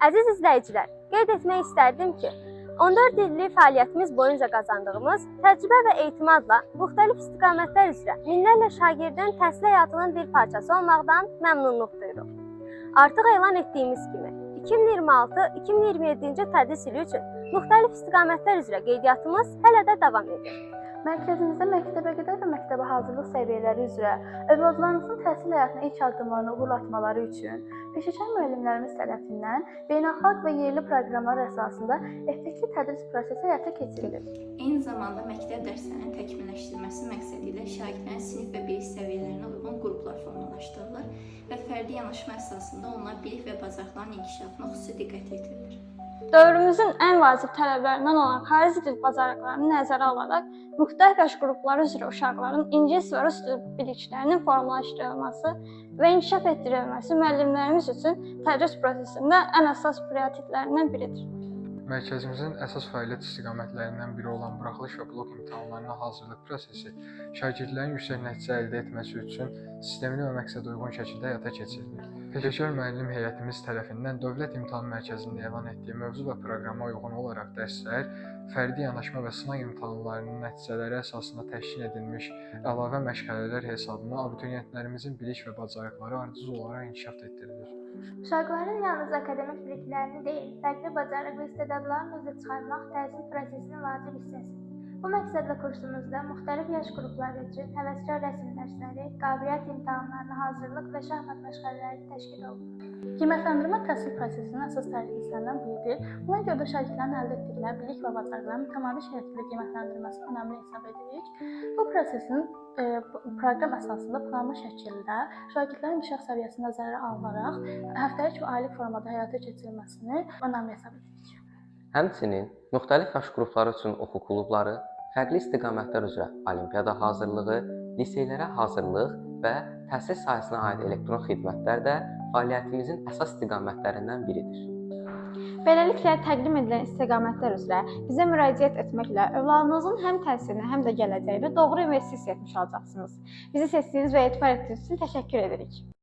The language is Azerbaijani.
Əziz izləyicilər, qeyd etmək istərdim ki, 14 illik fəaliyyətimiz boyunca qazandığımız təcrübə və etimadla müxtəlif istiqamətlər üzrə minlərlə şagirdin təhsil həyatının bir parçası olmaqdan məmnunluq duyuruq. Artıq elan etdiyimiz kimi, 2026-2027-ci tədris ili üçün müxtəlif istiqamətlər üzrə qeydiyyatımız hələ də davam edir. Mərkəzimizdə məktəbəqədər və məktəbə hazırlıq səviyyələri üzrə övladlarımızın təhsil həyatına ilk addımlarını uğurlatmaları üçün peşəkar müəllimlərimiz tərəfindən beynəlxalq və yerli proqramlar əsasında effektiv tədris prosesi həyata keçirilir. Eyni zamanda məktəb dərslərinin təkmilləşdirilməsi məqsədilə şagirdlərin sinif və bilik səviyyələrinə uyğun qruplar formalaşdırılır və fərdi yanaşma əsasında onlar bilik və bacarıqların inkişafına xüsusi diqqət yetirilir. Dövrümüzün ən vacib tələblərindən olan xarici dil bacarıqlarını nəzərə alaraq müxtəlif yaş qrupları üzrə uşaqların ingilis və rus dil biliklərinin formalaşdırılması və inkişaf etdirilməsi müəllimlərimiz üçün tədris prosesində ən əsas prioritetlərindən biridir. Mərkəzimizin əsas fəaliyyət istiqamətlərindən biri olan buraxılış və blok imtahanlarına hazırlıq prosesi şagirdlərin yüksək nəticə əldə etməsi üçün sistemli və məqsədəuyğun şəkildə həyata keçirilir. Peşəkar müəllim heyətimiz tərəfindən Dövlət İmtahan Mərkəzinin elan etdiyi mövzu və proqrama uyğun olaraq dərslər, fərdi yanaşma və sınaq imtahanlarının nəticələri əsasında təşkil edilmiş əlavə məşğələlər hesabına abituriyentlərimizin bilik və bacarıqları ardıcıl olaraq inkişaf etdirilir. Uşaqların yalnız akademik biliklərini deyil, fərqli bacarıq və istedadlarını üzə çıxarmaq təhsil prosesinin vacib hissəsidir. Bu məqsədlə kursumuzda müxtəlif yaş qrupları üçün həvəskar rəsm dərsləri, qabiliyyət imtahanlarına hazırlıq və şahmat məşğələləri təşkil olunur. Qiymətləndirmə təhsil prosesinin əsas tərkiblərindən biridir. Buna görə də şagirdlərin əldə etdikləri bilik və bacarıqların mütəmadi şəkildə qiymətləndirilməsi önəmli hesab edirik. Bu prosesin proqram əsasında planlı şəkildə şagirdlərin inkişaf səviyyəsi nəzərə alınaraq həftəlik və aylık formada həyata keçirilməsini önəmli hesab edirik. Həmçinin müxtəlif yaş qrupları üçün oxu klubları, fərqli istiqamətlər üzrə olimpiada hazırlığı, liseylərə hazırlıq və təhsil sahəsinə aid elektron xidmətlər də fəaliyyətimizin əsas istiqamətlərindən biridir. Beləliklə, təqdim edilən istiqamətlər üzrə bizə müraciət etməklə övladınızın həm təhsilinə, həm də gələcəyinə doğru investisiya etmiş olacaqsınız. Bizi seçdiyiniz və etibar etdiyiniz üçün təşəkkür edirik.